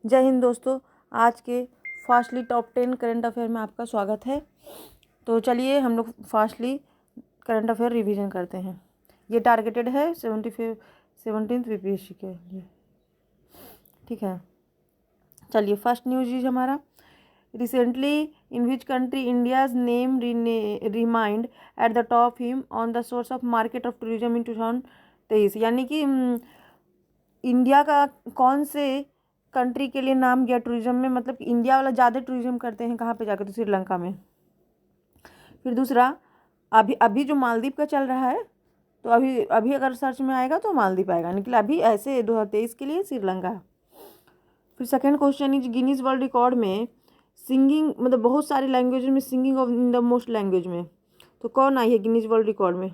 जय हिंद दोस्तों। आज के फास्टली टॉप 10 करंट अफेयर में आपका स्वागत है। तो चलिए हम लोग फास्टली करंट अफेयर रिवीजन करते हैं। ये टारगेटेड है 17th वीपीएससी के लिए, ठीक है। चलिए फर्स्ट न्यूज इज हमारा, recently in which country India's name remind at the top him on the source of market of tourism in 2023। यानी कि इंडिया का कौन से कंट्री के लिए नाम गया टूरिज्म में, मतलब कि इंडिया वाला ज़्यादा टूरिज्म करते हैं कहाँ पे जाकर, तो श्रीलंका में। फिर दूसरा, अभी अभी जो मालदीव का चल रहा है, तो अभी अभी अगर सर्च में आएगा तो मालदीव आएगा, निकला अभी ऐसे 2023 के लिए श्रीलंका। फिर second question is, Guinness world record में सिंगिंग, मतलब बहुत सारी लैंग्वेज में singing of in the most language में, तो कौन आई है गिनीज वर्ल्ड रिकॉर्ड में?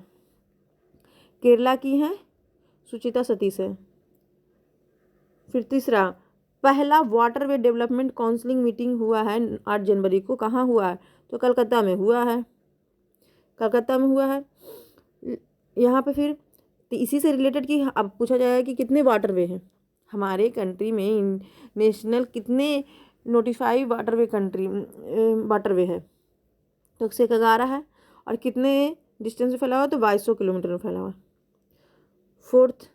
केरला की है, सुचिता सतीश है। फिर तीसरा, पहला वाटरवे डेवलपमेंट काउंसिलिंग मीटिंग हुआ है 8 जनवरी को, कहाँ हुआ है? तो कलकत्ता में हुआ है, कलकत्ता में हुआ है। यहाँ पे फिर तो इसी से रिलेटेड कि अब पूछा जाएगा कि कितने वाटरवे हैं हमारे कंट्री में, नेशनल कितने नोटिफाइड वाटरवे है, तो 111 है। और कितने डिस्टेंस में फैला हुआ? तो 2200 किलोमीटर में फैला हुआ। Fourth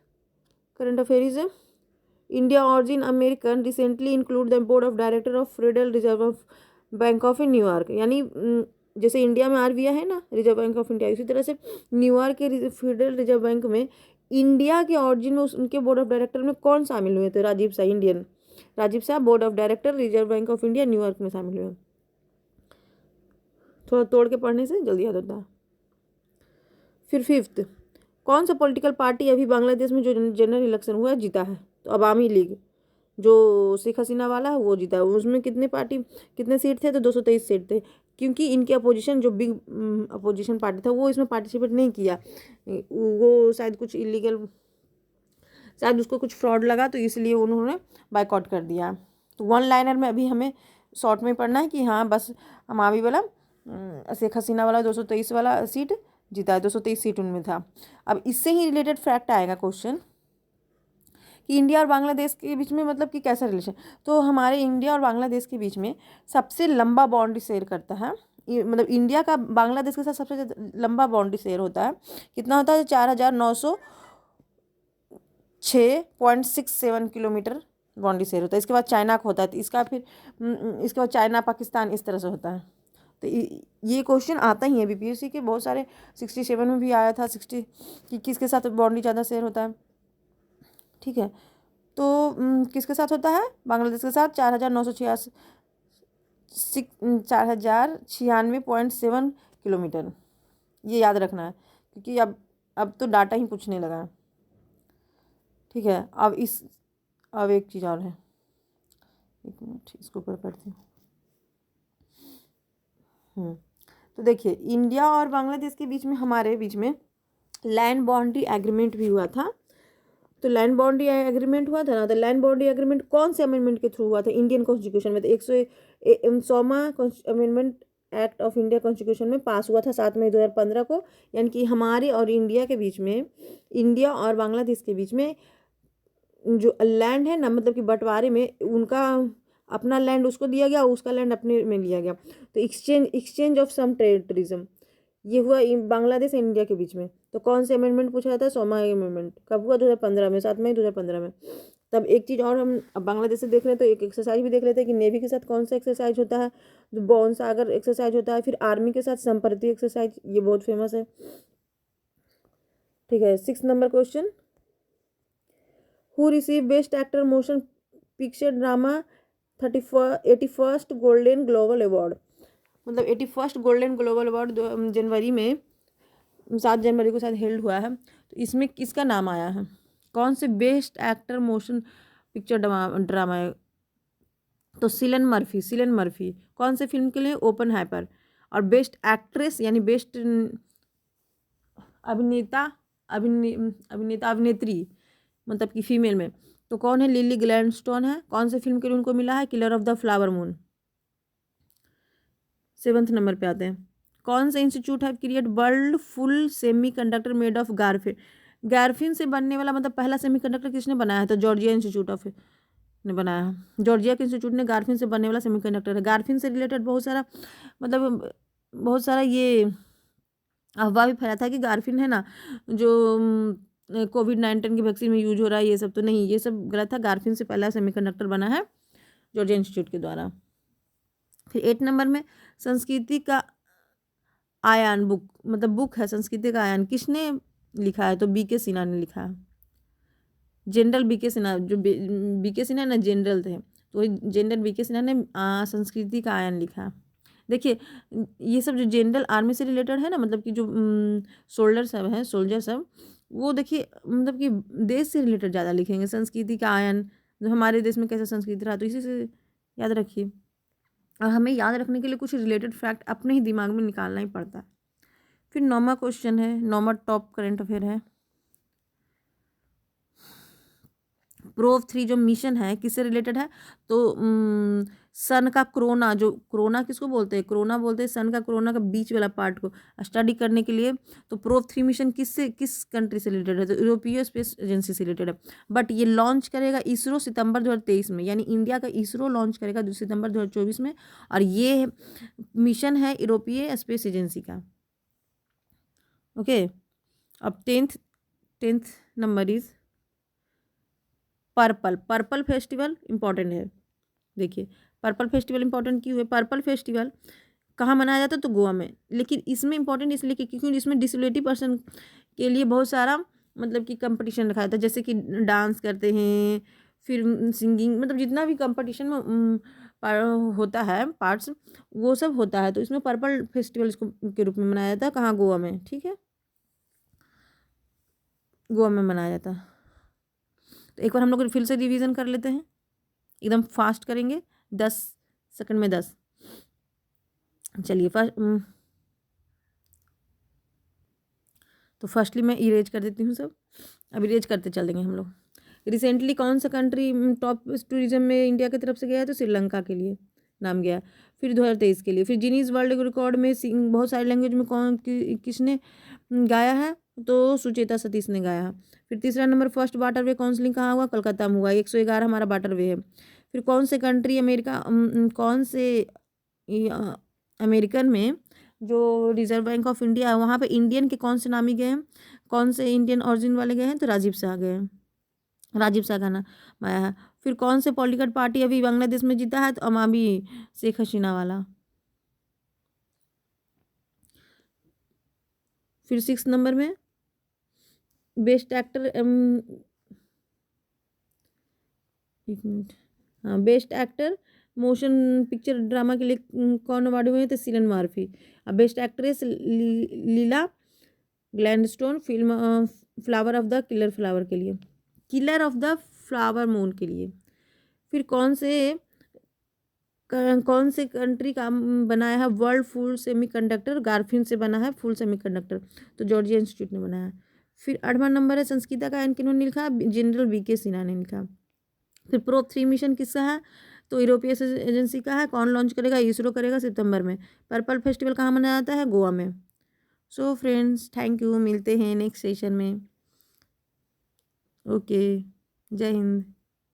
current affair is, India origin American recently include the board of director of federal reserve of bank of New York. यानी जैसे इंडिया में आरबीआई है ना, रिजर्व बैंक ऑफ इंडिया, इसी तरह से न्यूयॉर्क के फेडरल रिजर्व बैंक में इंडिया के ऑरिजिन में उनके बोर्ड ऑफ डायरेक्टर में कौन शामिल हुए थे? Rajiv Shah, Indian Rajiv Shah, board of director Reserve Bank of India, New York में शामिल हुए। थोड़ा तोड़ के पढ़ने से जल्दी याद होता है। फिर फिफ्थ, कौन सा पॉलिटिकल पार्टी अभी बांग्लादेश में जो जनरल इलेक्शन हुआ जीता है? तो अवामी लीग, जो शेख हसीना वाला है वो जीता है। उसमें कितने सीट थे? तो 223 सीट थे, क्योंकि इनके अपोजिशन जो बिग अपोजिशन पार्टी था वो इसमें पार्टिसिपेट नहीं किया। वो शायद कुछ इलीगल, शायद उसको कुछ फ्रॉड लगा, तो इसलिए उन्होंने बाइकआउट कर दिया। तो वन लाइनर में अभी हमें शॉर्ट में पढ़ना है कि हाँ बस अवामी वाला शेख हसीना वाला 223 वाला सीट जीता है, 223 सीट उनमें था। अब इससे ही रिलेटेड फैक्ट आएगा क्वेश्चन कि इंडिया और बांग्लादेश के बीच में मतलब कि कैसा रिलेशन। तो हमारे इंडिया और बांग्लादेश के बीच में सबसे लंबा बाउंड्री शेयर करता है, मतलब इंडिया का बांग्लादेश के साथ सबसे लंबा बाउंड्री शेयर होता है। कितना होता है? 4906.67 किलोमीटर बाउंड्री शेयर होता है। इसके बाद चाइना का होता है, तो इसके बाद चाइना पाकिस्तान इस तरह से होता है। तो ये क्वेश्चन आता ही है बीपीएससी के बहुत सारे, 67 में भी आया था, 60 कि किसके साथ बाउंड्री ज़्यादा शेयर होता है, ठीक है। तो किसके साथ होता है? बांग्लादेश के साथ 4,996.7 किलोमीटर। ये याद रखना है, क्योंकि अब तो डाटा ही पूछने लगा है, ठीक है। अब एक चीज़ और है, एक मिनट इसको ऊपर पढ़ती हूँ। तो देखिए, इंडिया और बांग्लादेश के बीच में, हमारे बीच में लैंड बाउंड्री एग्रीमेंट भी हुआ था। तो लैंड बाउंड्री एग्रीमेंट हुआ था ना, तो लैंड बाउंड्री एग्रीमेंट कौन से अमेंडमेंट के थ्रू हुआ था? इंडियन कॉन्स्टिट्यूशन में। तो 100वां amendment act of India constitution में पास हुआ था 7 मई 2015 को। यानी कि हमारे और इंडिया के बीच में, इंडिया और बांग्लादेश के बीच में जो लैंड है ना, मतलब कि बंटवारे में उनका अपना लैंड उसको दिया गया, उसका लैंड अपने में लिया गया। तो एक्सचेंज ऑफ सम टेरिटरिज्म ये हुआ बांग्लादेश और इंडिया के बीच में। तो कौन से अमेंडमेंट पूछा जाता है? 100वां अमेंडमेंट। कब हुआ? 2015 में, 7 मई 2015 में। तब एक चीज़ और हम अब बांग्लादेश से देख रहे हैं, तो एक एक्सरसाइज भी देख लेते हैं कि नेवी के साथ कौन सा एक्सरसाइज होता है, तो बॉन सागर एक्सरसाइज होता है। फिर आर्मी के साथ संप्रति एक्सरसाइज, ये बहुत फेमस है, ठीक है। 6 number question, who receive best actor motion picture drama 81st golden global award. मतलब 81st गोल्डन ग्लोबल अवार्ड जनवरी में, 7 जनवरी को शायद हेल्ड हुआ है। तो इसमें किसका नाम आया है? कौन से best actor motion picture drama है? तो सिलन मर्फी कौन से फिल्म के लिए? Open hyper. और बेस्ट एक्ट्रेस यानी बेस्ट अभिनेत्री मतलब कि फीमेल में, तो कौन है? लिली ग्लैडस्टोन है। कौन से फिल्म के लिए उनको मिला है? Killer of the flower moon. 7th number पे आते हैं, कौन सा इंस्टीट्यूट है create world full semi conductor made of graphene से बनने वाला, मतलब पहला सेमी कंडक्टर किसने बनाया है? तो जॉर्जिया इंस्टीट्यूट ऑफ ने बनाया। जॉर्जिया के इंस्टीट्यूट ने गार्फिन से बनने वाला सेमीकंडक्टर है। गार्फिन से रिलेटेड बहुत सारा मतलब बहुत सारा ये अफवाह भी फैला था कि गार्फिन है ना जो कोविड-19 की वैक्सीन में यूज हो रहा है, ये सब तो नहीं, ये सब गलत था। गार्फिन से पहला सेमीकंडक्टर बना है जॉर्जिया इंस्टीट्यूट के द्वारा। फिर 8 नंबर में संस्कृति का आयान बुक, मतलब बुक है संस्कृति का आयान, किसने लिखा है? तो बी.के. सिन्हा ने लिखा है। General BK. सिन्हा, जो बी.के. सिन्हा ना जनरल थे, तो वही जनरल बी.के. सिन्हा ने संस्कृति का आयन लिखा। देखिए ये सब जो जनरल आर्मी से रिलेटेड है ना, मतलब कि जो सोल्जर सब हैं, सोल्जर सब, वो देखिए मतलब कि देश से रिलेटेड ज़्यादा लिखेंगे। संस्कृति का आयन, जो हमारे देश में कैसा संस्कृति रहा, तो इसी से याद रखिए। और हमें याद रखने के लिए कुछ रिलेटेड फैक्ट अपने ही दिमाग में निकालना ही पड़ता है। फिर 9वां क्वेश्चन है, 9वां टॉप करंट अफेयर है। प्रोव 3 जो मिशन है किससे रिलेटेड है? तो सन का कोरोना, जो कोरोना किसको बोलते हैं? कोरोना बोलते हैं सन का कोरोना का बीच वाला पार्ट को स्टडी करने के लिए। तो प्रोव 3 मिशन किस कंट्री से रिलेटेड है? तो यूरोपीय स्पेस एजेंसी से रिलेटेड है। बट ये लॉन्च करेगा इसरो सितंबर 2023 में, यानी इंडिया का इसरो लॉन्च करेगा सितंबर 2024 में, और ये मिशन है यूरोपीय स्पेस एजेंसी का। ओके, अब tenth number is purple festival important है। देखिए पर्पल फेस्टिवल इंपॉर्टेंट क्यों है? पर्पल फेस्टिवल कहाँ मनाया जाता है? तो गोवा में। लेकिन इसमें इंपॉर्टेंट इसलिए क्योंकि इसमें डिसेबिलिटी पर्सन के लिए बहुत सारा मतलब कि कंपटीशन रखा जाता है, जैसे कि डांस करते हैं, फिर सिंगिंग, मतलब जितना भी कंपटीशन में होता है पार्ट्स, वो सब होता है। तो इसमें पर्पल फेस्टिवल इसको के रूप में मनाया जाता है। कहाँ? गोवा में। ठीक है, गोवा में मनाया जाता है। तो एक बार हम लोग फिर से रिवीजन कर लेते हैं, एकदम फास्ट करेंगे, 10 सेकंड में 10। चलिए तो फर्स्टली मैं इरेज कर देती हूँ सब, अब इरेज करते चल देंगे हम लोग। रिसेंटली कौन सा कंट्री टॉप टूरिज्म में इंडिया की तरफ से गया है? तो श्रीलंका के लिए नाम गया। फिर 2023 के लिए। फिर गिनीज वर्ल्ड रिकॉर्ड में बहुत सारे लैंग्वेज में किसने गाया है? तो सुचेता सतीश ने गाया। फिर तीसरा नंबर, फर्स्ट वाटरवे काउंसिलिंग कहाँ हुआ? कलकत्ता में हुआ। 111 हमारा वाटरवे है। फिर कौन से कंट्री कौन से अमेरिकन में जो रिजर्व बैंक ऑफ इंडिया है वहाँ पे इंडियन के कौन से नामी गए हैं? कौन से इंडियन ओरिजिन वाले गए हैं? तो राजीव शाह गए हैं, राजीव शाह का नाम आया है। फिर कौन से पॉलिटिकल पार्टी अभी बांग्लादेश में जीता है? तो अमामी शेख हसीना वाला। फिर 6 नंबर में बेस्ट एक्टर, एक मिनट, हाँ, best actor motion picture drama के लिए कौन अवार्ड हुए हैं? तो सिलन मार्फी। अब best actress Leela Gladstone film flower of the killer flower के लिए, killer of the flower moon के लिए। फिर कौन से कंट्री का बनाया है वर्ल्ड फुल सेमीकंडक्टर? गार्फिन से बना है फुल सेमीकंडक्टर, तो जॉर्जिया इंस्टीट्यूट ने बनाया है। फिर 8वां नंबर है संस्कृता का आयन किन्होंने लिखा? General BK. सिन्हा ने लिखा। फिर प्रोब 3 मिशन किसका है? तो यूरोपीय एजेंसी का है। कौन लॉन्च करेगा? इसरो करेगा सितंबर में। पर्पल फेस्टिवल कहाँ मनाया जाता है? गोवा में। सो फ्रेंड्स, थैंक यू, मिलते हैं नेक्स्ट सेशन में। ओके, जय हिंद।